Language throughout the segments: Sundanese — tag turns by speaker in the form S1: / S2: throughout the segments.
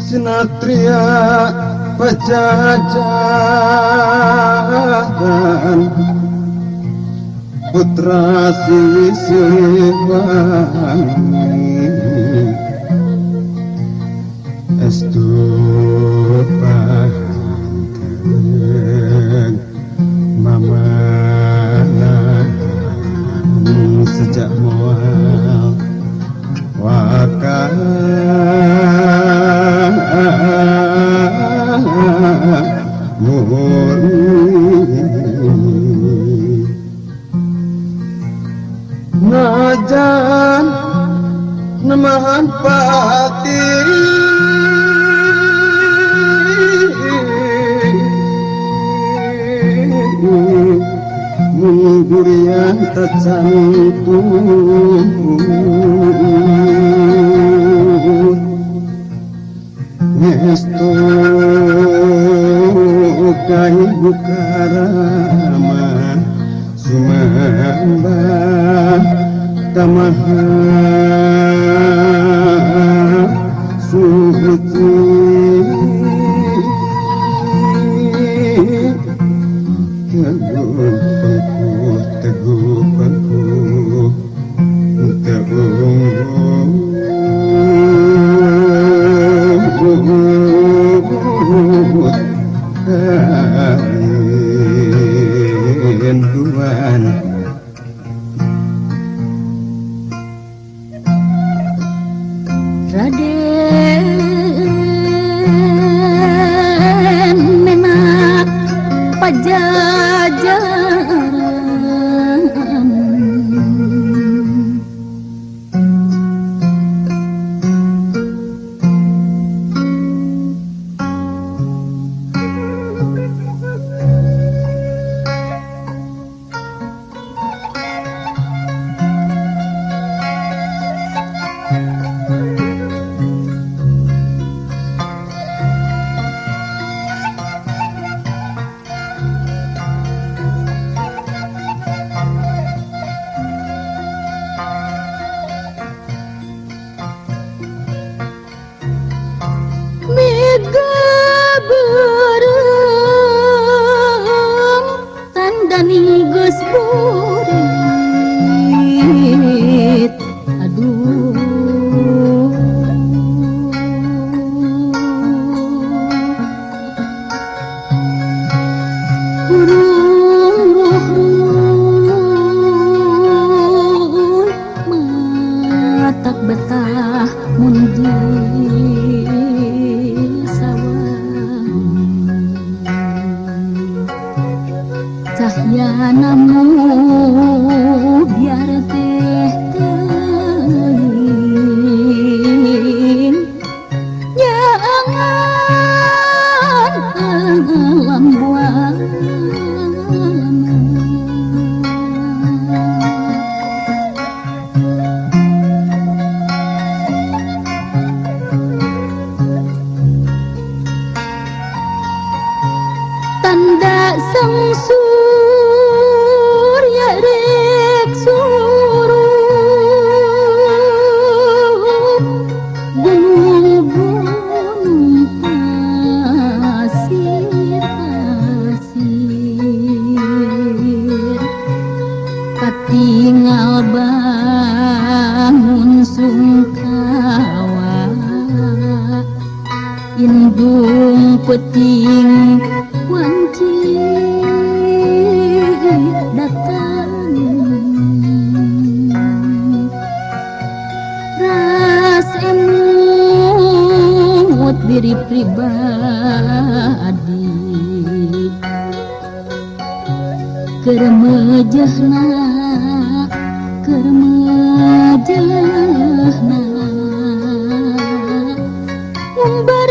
S1: Sinatria Pajajaran putra Siliwangi estu pangkeng mamana sejak moal wakal najan nemahan pati munggurian tercantum ngestu kai bukarama sumambah tamaha suci teguh pangku Tuhan
S2: Raden pajajaran. Mega berem tandani geus burit. Aduh burung ruh matak betah mundi cahyanamu biar teh teuing jangan lambuan tanda sangsu rek suruh gunung-gunung pasir katingal bangun sungkawa indung peting wanci datang ras emut diri pribadi keremejehna umbar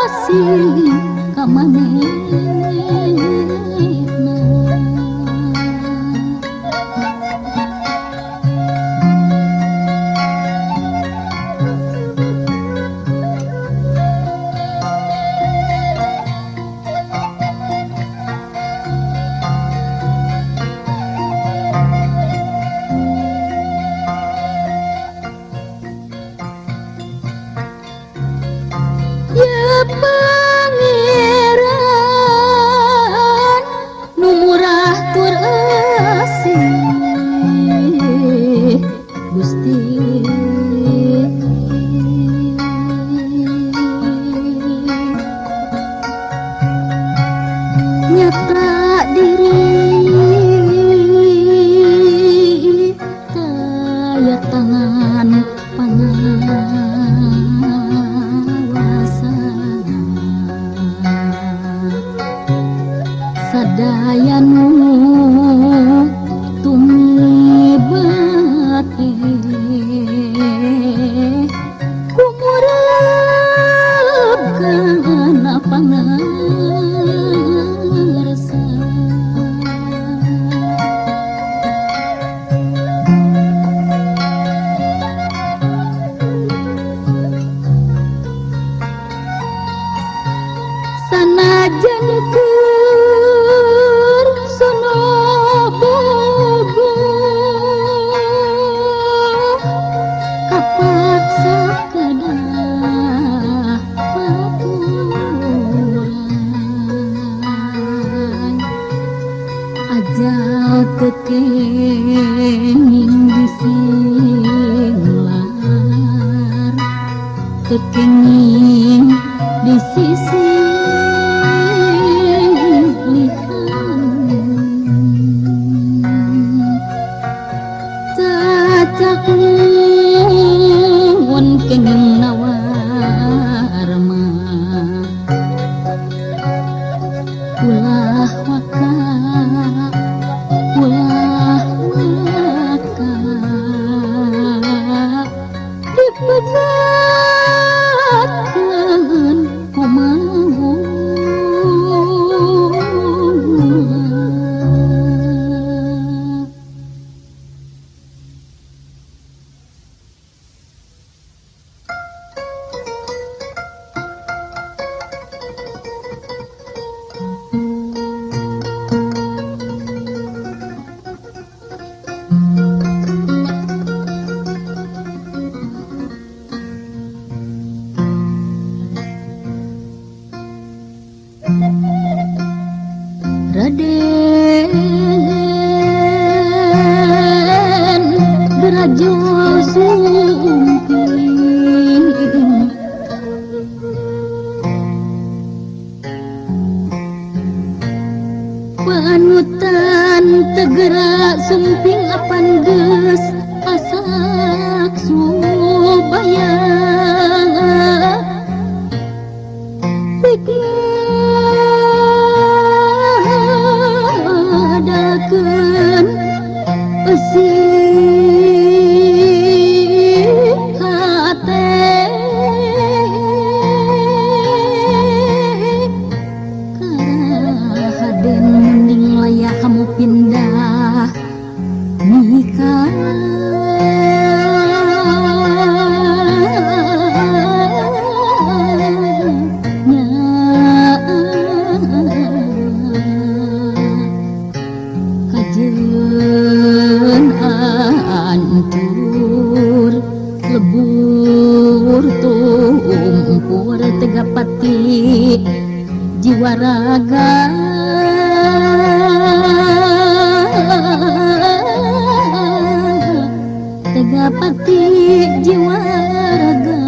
S2: asih kamanehna ya pangeran nu murah tur asih Gusti nyata diri kaya tangan pangawasan sadayanu tumibat kumurep kana pangarsa sanajan keur sono bogo kapaksa kedah paturan ajal tekenging disinglar tekenging di sisi cacak nuwun kenging nawarma Raden Derajo Sumping panutan tegera sumping apan geus asak subaya pikadakeun eusi hate karahaden mending layak kamu pindah nikah kajeun hancur lebur tumpur tegapati jiwa raga tegapati jiwa raga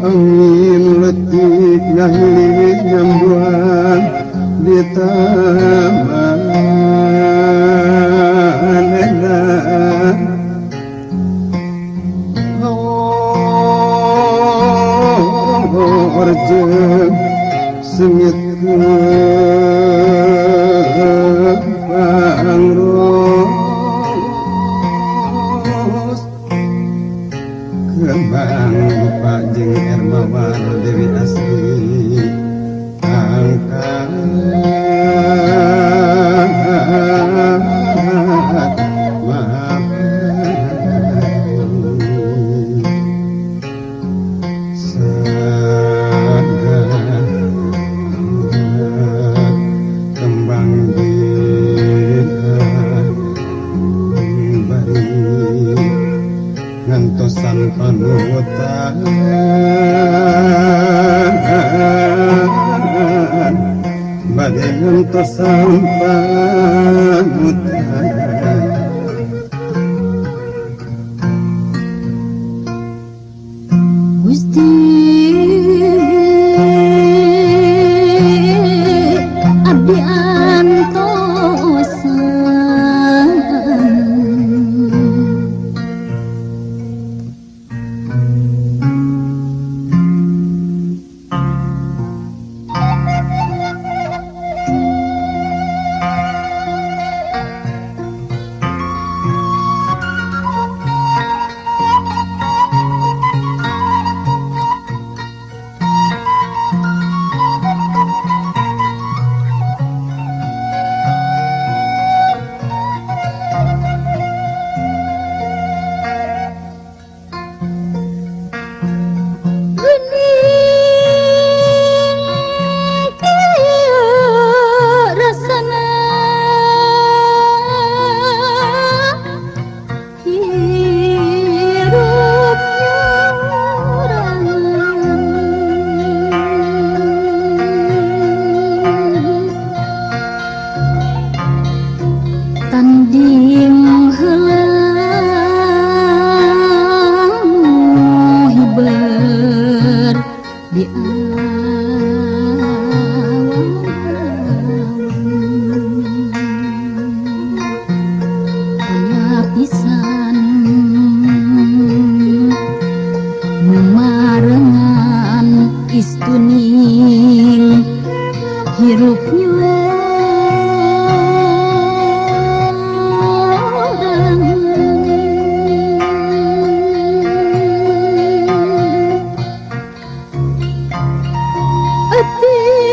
S1: angin letik ngahliwih nyambuan di taman enak orjeng sengit pangros kembang Pak Jeng Ermawar Dewi Asri angkat kembang ngantosan panutan bade ngantosan panutan
S2: Gusti abdi antosan tanding heula hiber di awan pisan memarengan istuning hirup sedih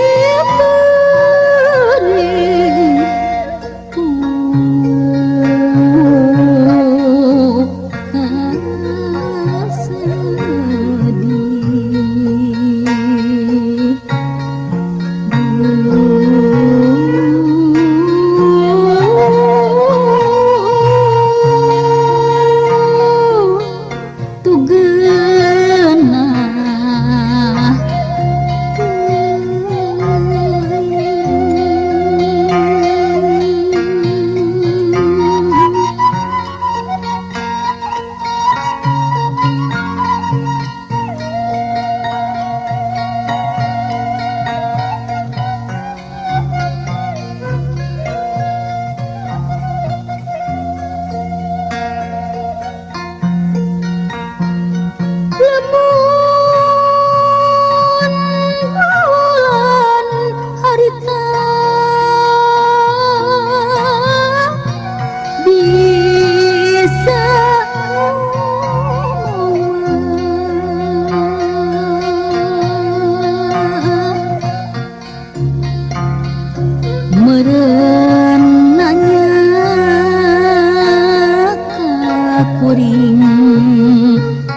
S2: kuring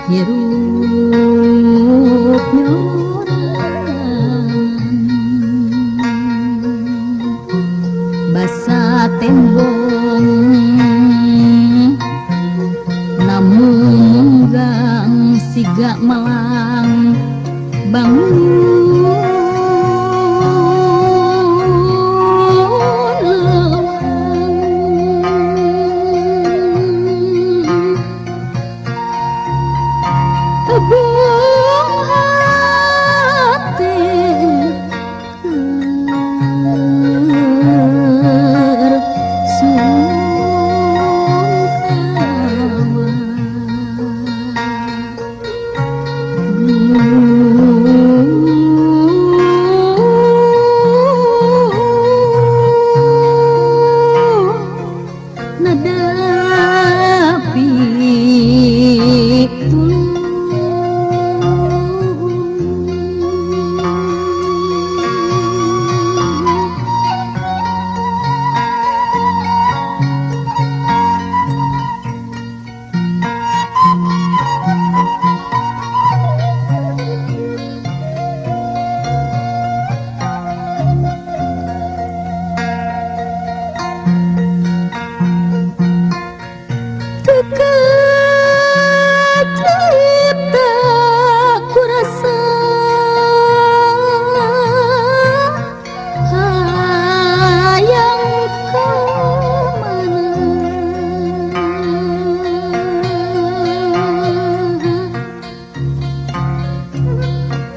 S2: hirup nyorangan basa tembong namun gang siga malang bangun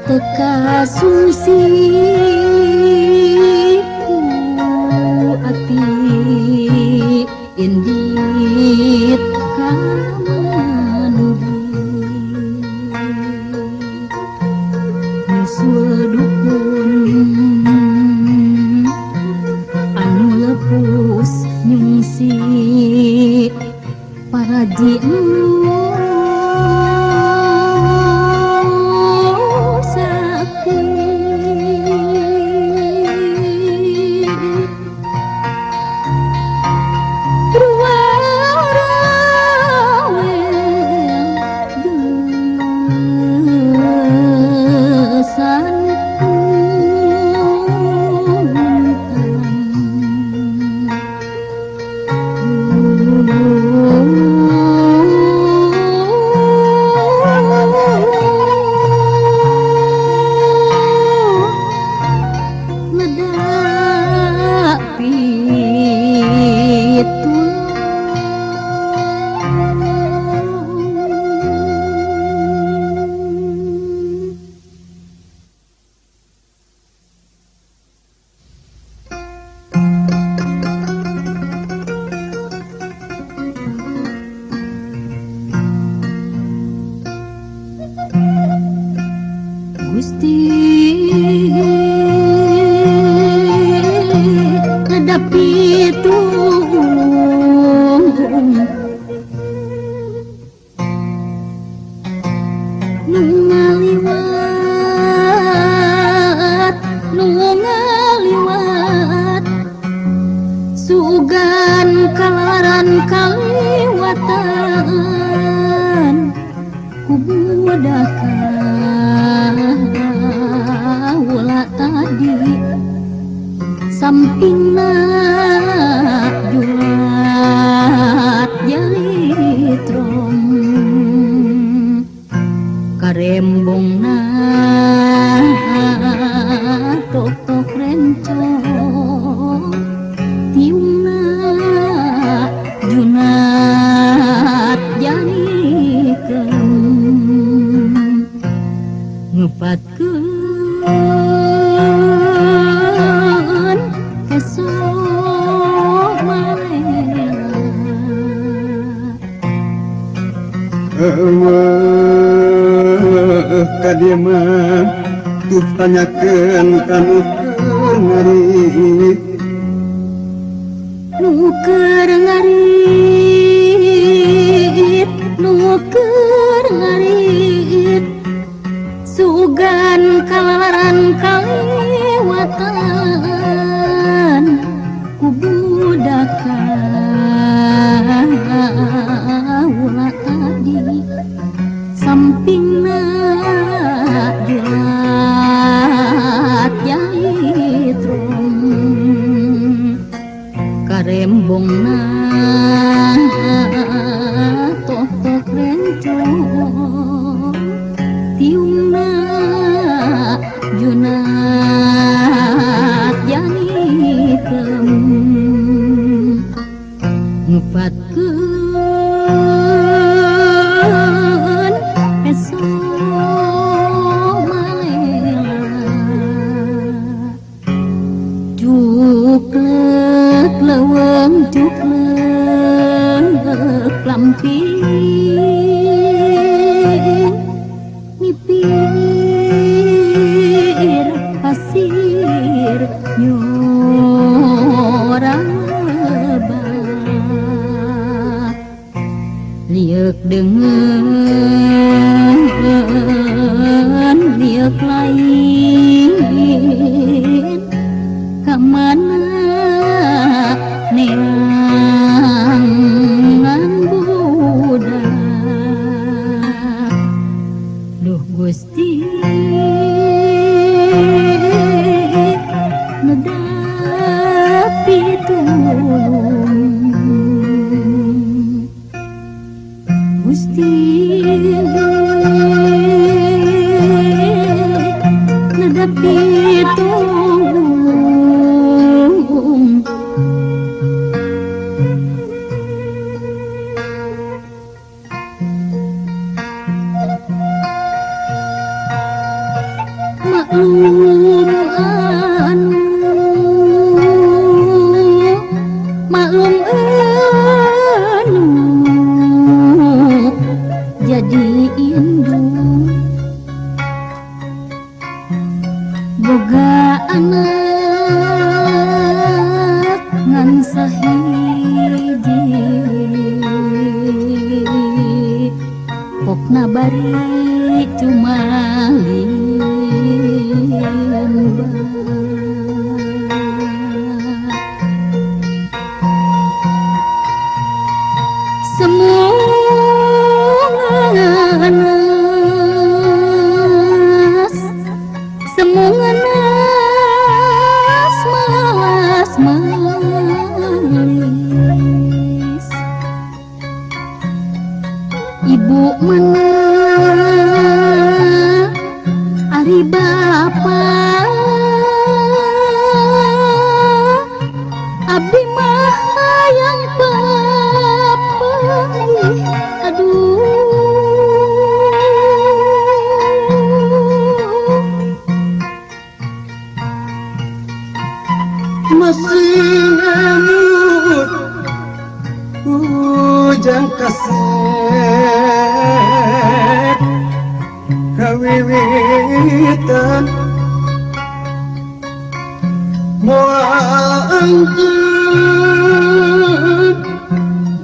S2: Kekasungsiku ati indit kamandi nyusul dukun anu lepus nyungsi paraji Gusti hadapi tulung nu ngaliwat sugan kalaran kaliwatan kubudakah wala tadi sampingna julat jalitrom karembongna tok-tok rencong tiungna junat janikeun ngepatkeun esok malela
S1: kadieu mah tuh tanyakeun kanu keur ngarit
S2: nuker ngarit sugan kalaran kaliwatan kubudakah lampir nipir pasir nyoraba liek dengan liek lain kamana neangan budak duh Gusti nedapi tulung Gusti nedapi tulung maklum anu jadi induk boga anak ngan sahiji pokna bari cumalin semunganas malas malis ibu mana ari bapa abdi mah hayang papa aduh
S1: masih ngamut ujang kasep kawiwitan moal anjeun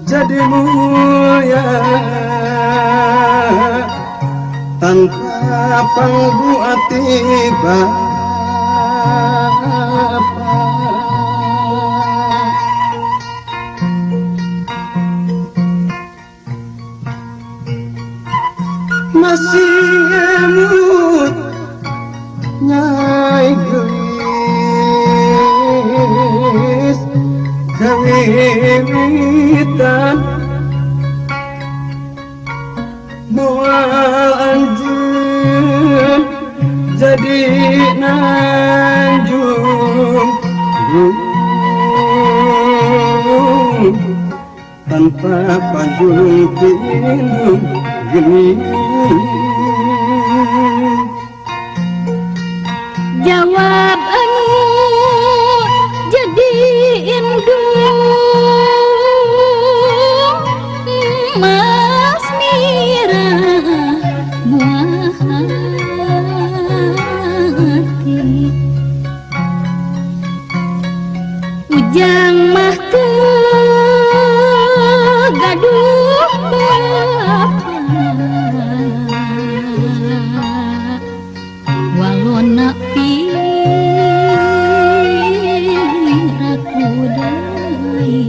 S1: jadi mulia tanpa pangbuat tiba masih ngemut nyai gelis kawiwitan moal anjeun jadi nanjung tanpa panjung tindung geni
S2: jawab anu jadi indung Mas Mira buah hati ujang mah teu gaduh bapa walona piraku deui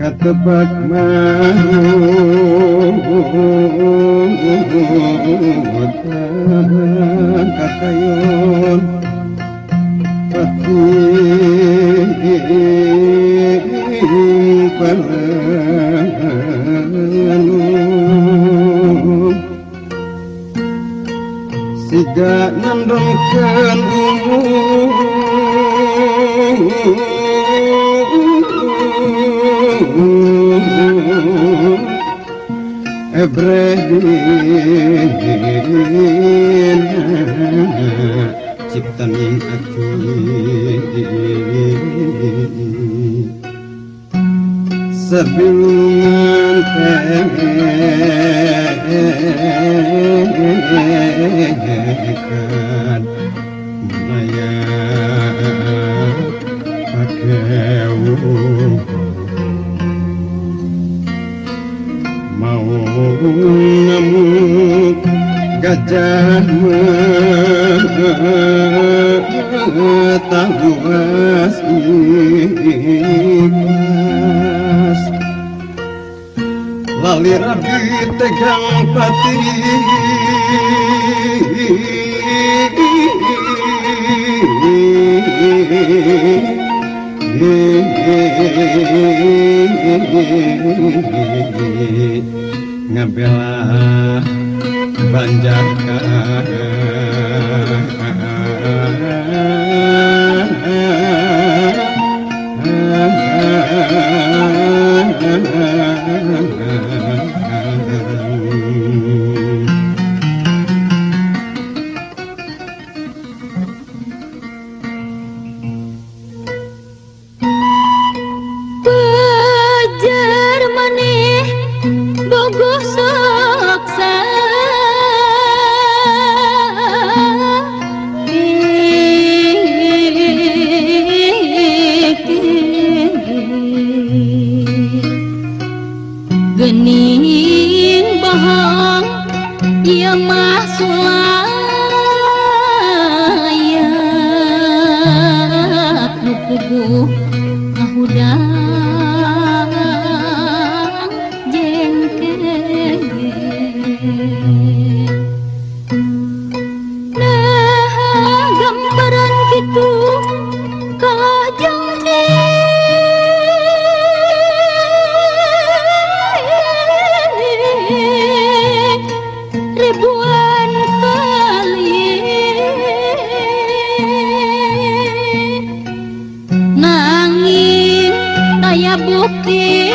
S1: katebak mahut kakayon pati palanu siga nandongkeun Ebredin ciptaning ati sabingan tekan maya pakewu mau ngamuk gajah tabuas ikhlas lali rabi tegang pati ngabela banjaka
S2: Pajar maneh bogoh soksa gening bahang ieu mah sulayak nu puguh ngahudang jengkel nah gambaran kitu kalajeng ribuan kali nanging daya bukti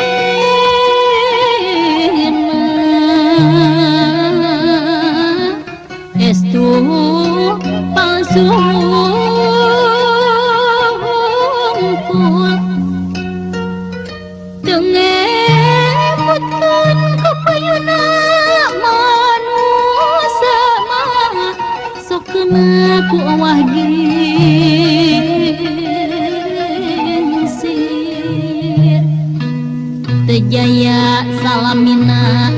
S2: estu palsu hungkul dengemutkeun kapayuna manusia mah sok kena ku awah ginsir tejaya salamina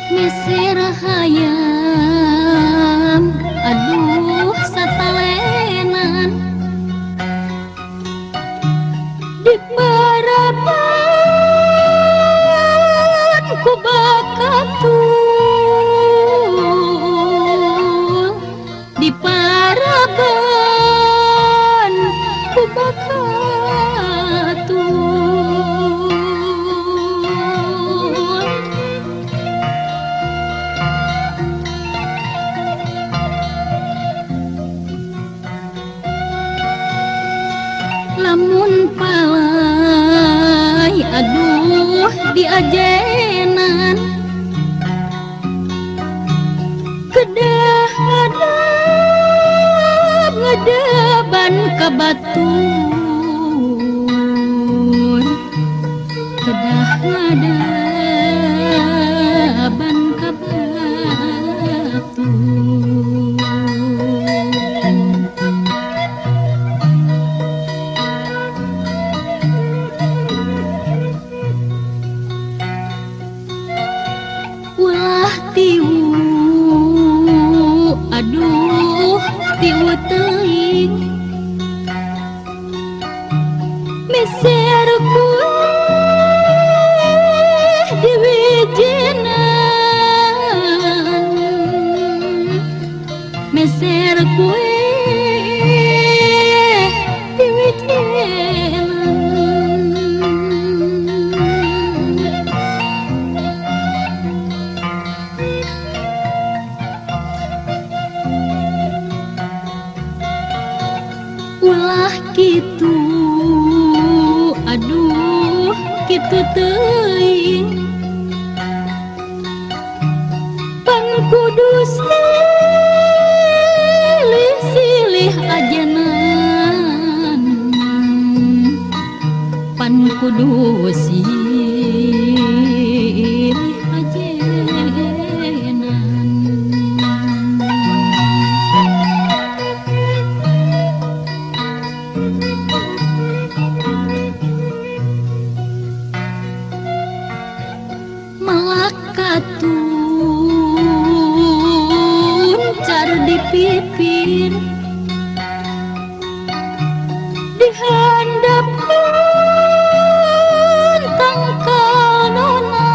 S2: misir hayam aduh satalenan di parapan ku bakatul di paraban ku bakatul lamun palai aduh diajenan kedah ngedeban ka batur kedah ngadaban ka batur aduh tilu teuing meser kue di wijinan meser kue di wijinan ulah gitu aduh gitu teuing pan kudu silih ajanan pan kudu silih ajanan malakatun car dipipin dihandapkeun tangkal nona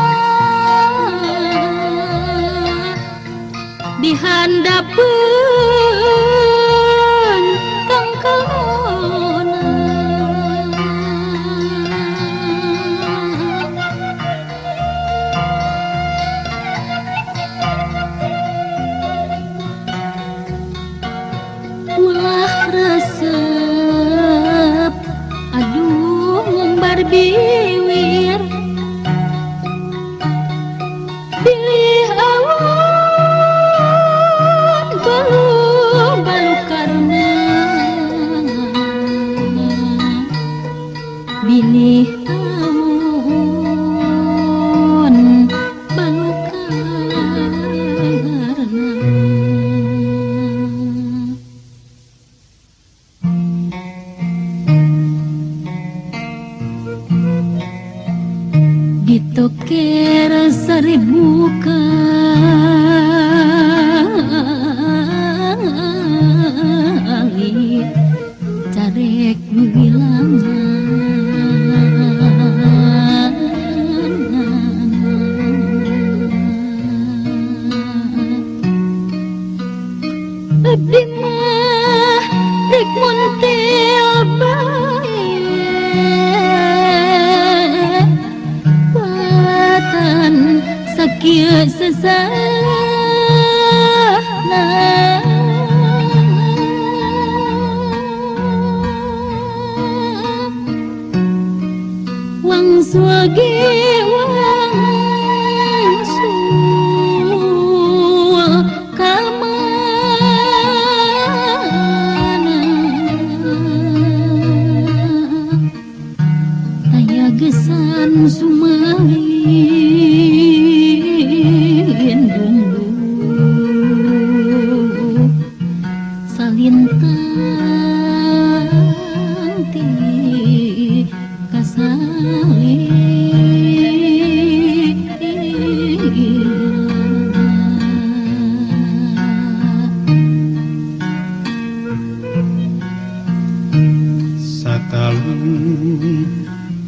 S2: dihandapkeun tangkal nona ulah resep aduh ngumbar biwir pilih awan balu karena pilih awan balu karena ditoker 1000 kali carek bilangan abdi mah rek muntil bae watan sakieu sesahna wangsul ge wangsul kamana aya gesan sumalin dungdu salintang ti
S1: satalun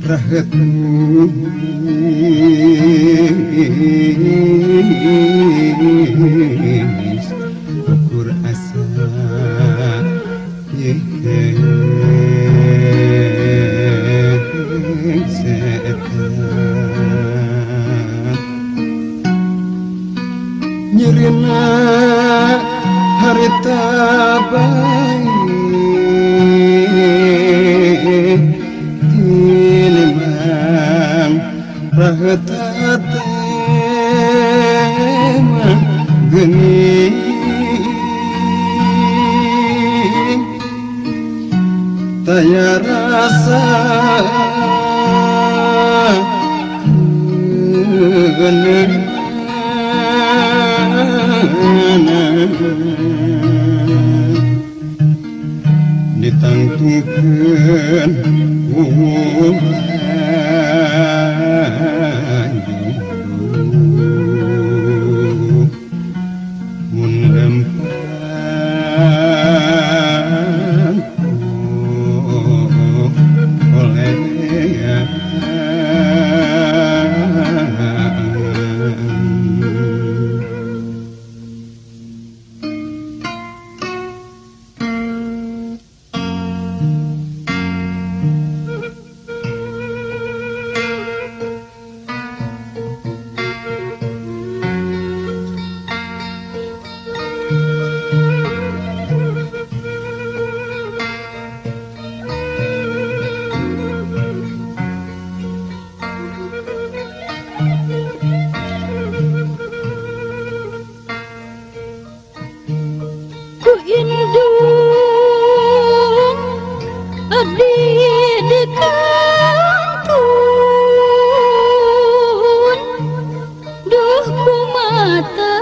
S1: rahetu ukur asa nyerina harita baik tilimang rahata tema geni taya rasa ditangtungkeun mun lempar
S2: ku indung abdi di kantun duh kumata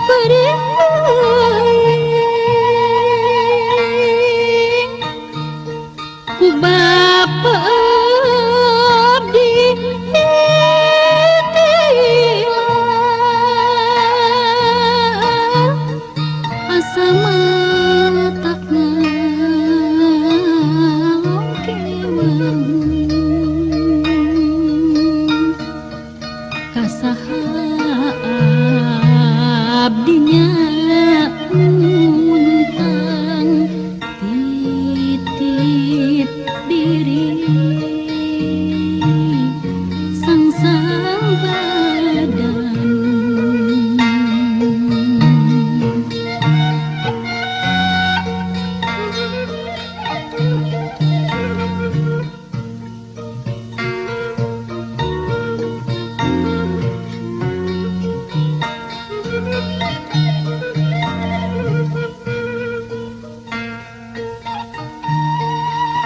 S2: perih ku bapa abdi asa matakna kewang kasaha abdinya muntang titip diri sang badan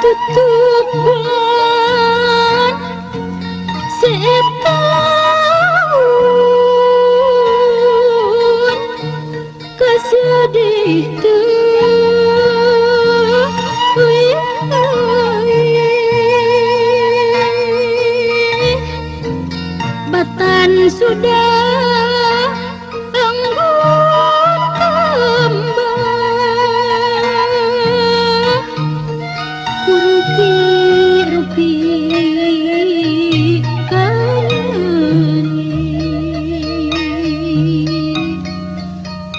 S2: tutup bulan setahun kesedih batan sudah anggun kembang rupi kangen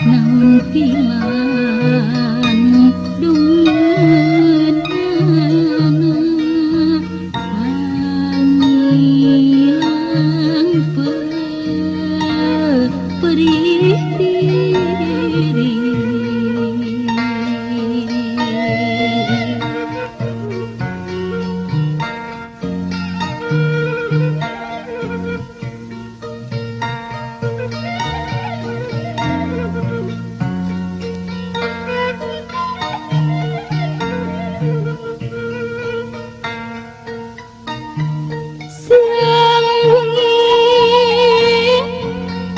S2: naon pilan dungeunana pangilang perih diri siang wengi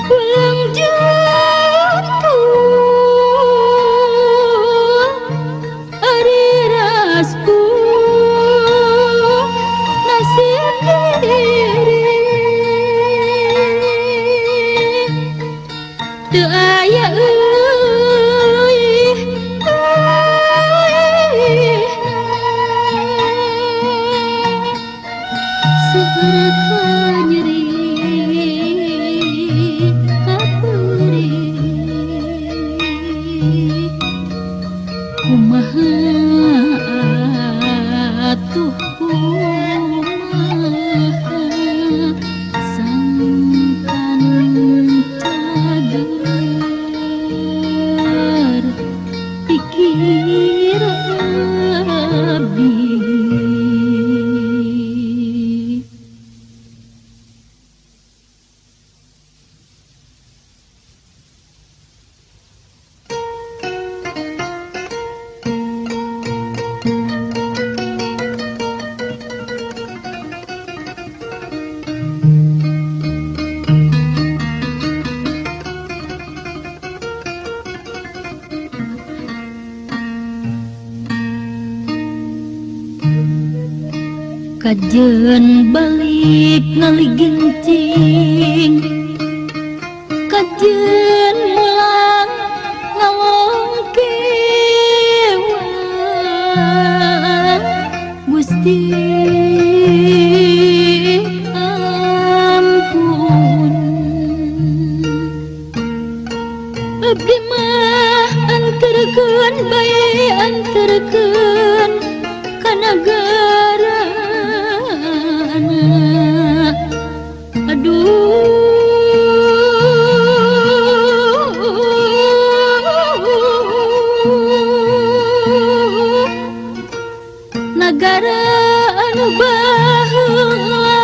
S2: pulang jatuh ari rasku nasib diri teu aya serat nyeri perih kumaha atuh kumaha sangkan cager pikir abdi kajen balik ngaligincing kajen mulang ngawon Gusti ampun abdi mah anterkeun bae anterkeun ka nagarana aduh negara anu baheula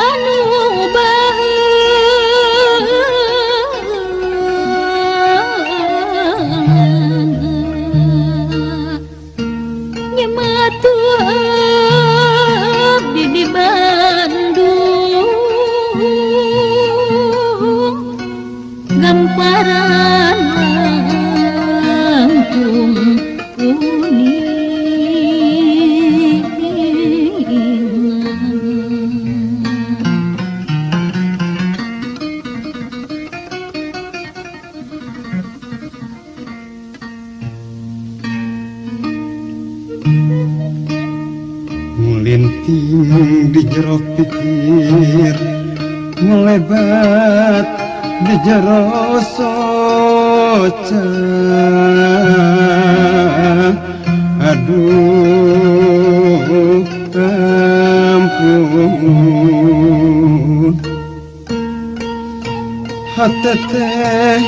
S2: anu baheula nyematu abdi di Bandung gamparan langkung
S1: Mulinting di jero pikir melebat di jero soca aduh ampun hati teh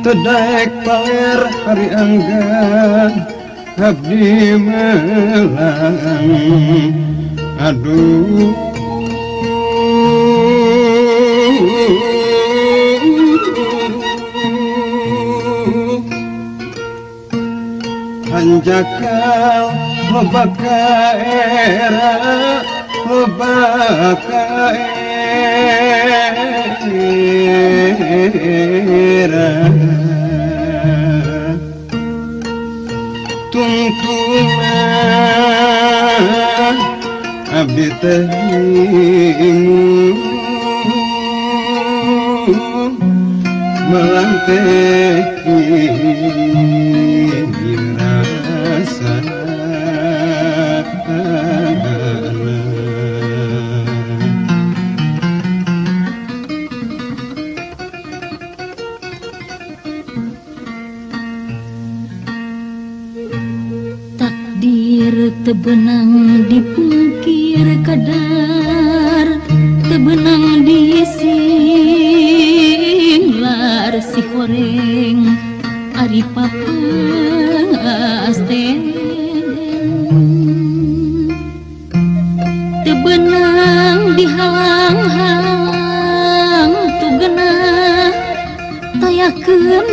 S1: tedaek paler hari anggan abdi melang aduh hanjakal loba ka era loba ka era tungtungan abdi teh melang teh rasa
S2: takdir tebenang dipungkir kadar tebenang disinglar si horeng ari papasten tebenang dihalang-halang tugenah tayakeun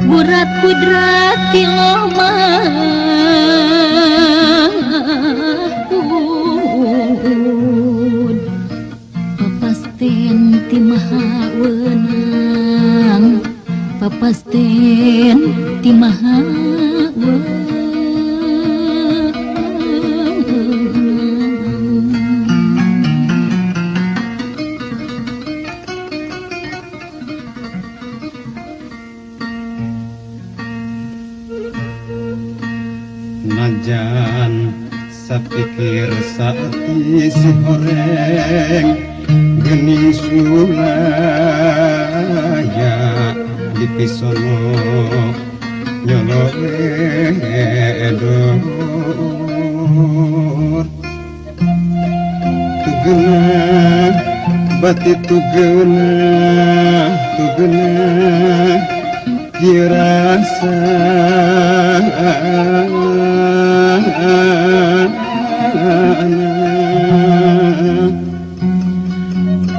S2: burat kudrati mahmud papasten ti maha weunang papasten ti maha weunang
S1: najan sapikir saati si horeng gening sulaya di pisono nyolo edor tugenah bati tugenah dirasa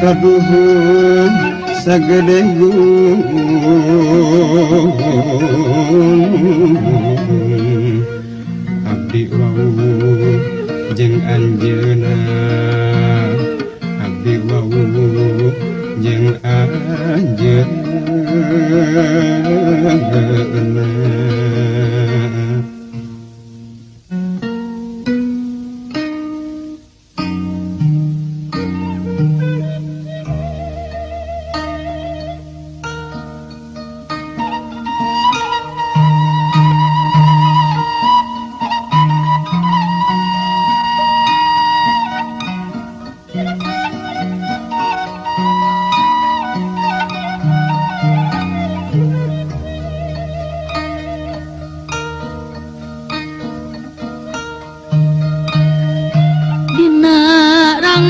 S1: kaduhun sagede gunung abdi wau jeung anjeunna abdi wau jeung anjeunna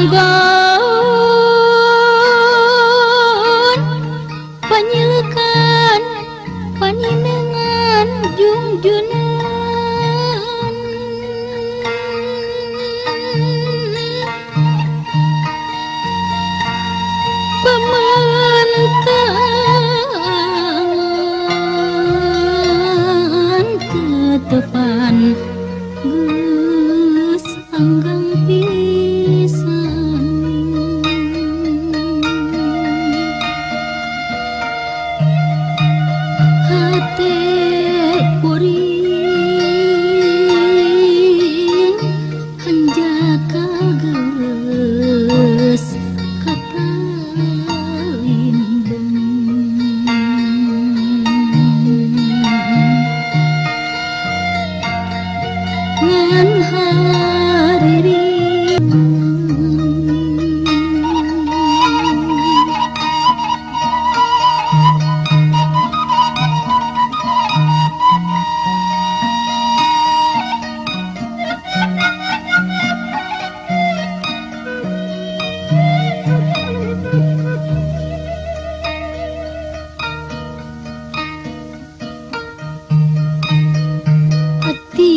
S2: anggon panyekan paninengan jungjunan pemantangan tetepan geus anggang pisan hate kuring hanjaka geus ngan hariri hati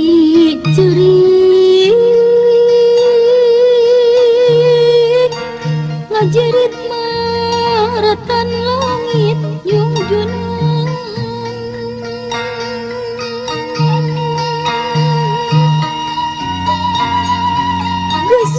S2: cerik ngajerit maratan langit jungjunan geus